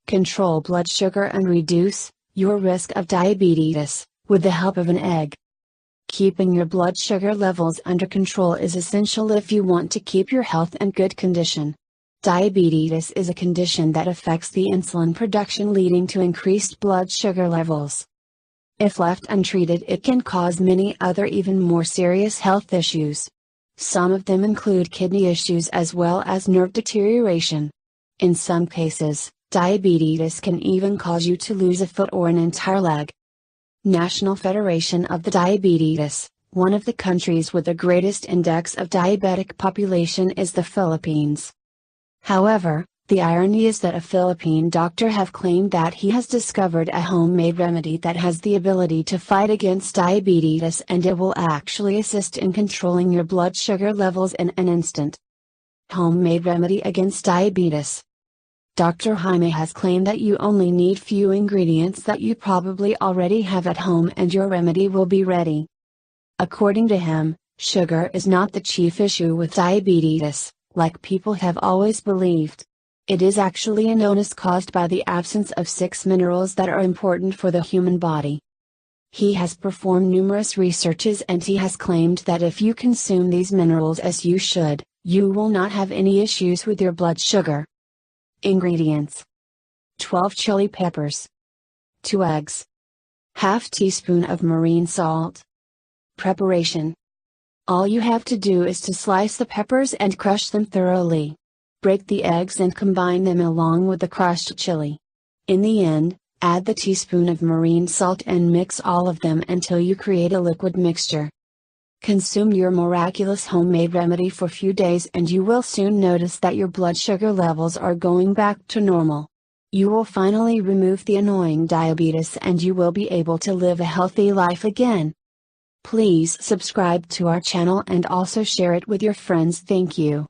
Control blood sugar and reduce your risk of diabetes with the help of an egg. Keeping your blood sugar levels under control is essential if you want to keep your health in good condition. Diabetes is a condition that affects the insulin production, leading to increased blood sugar levels. If left untreated, it can cause many other even more serious health issues. Some of them include kidney issues as well as nerve deterioration. In some cases, diabetes can even cause you to lose a foot or an entire leg. National Federation of the Diabetes, one of the countries with the greatest index of diabetic population is the Philippines. However, the irony is that a Philippine doctor have claimed that he has discovered a homemade remedy that has the ability to fight against diabetes, and it will actually assist in controlling your blood sugar levels in an instant. Homemade remedy against diabetes. Dr. Jaime has claimed that you only need few ingredients that you probably already have at home and your remedy will be ready. According to him, sugar is not the chief issue with diabetes, like people have always believed. It is actually an illness caused by the absence of 6 minerals that are important for the human body. He has performed numerous researches and he has claimed that if you consume these minerals as you should, you will not have any issues with your blood sugar. Ingredients: 12 chili peppers, 2 eggs, ½ teaspoon of marine salt. Preparation: all you have to do is to slice the peppers and crush them thoroughly. Break the eggs and combine them along with the crushed chili. In the end, add the teaspoon of marine salt and mix all of them until you create a liquid mixture. Consume your miraculous homemade remedy for a few days and you will soon notice that your blood sugar levels are going back to normal. You will finally remove the annoying diabetes and you will be able to live a healthy life again. Please subscribe to our channel and also share it with your friends. Thank you.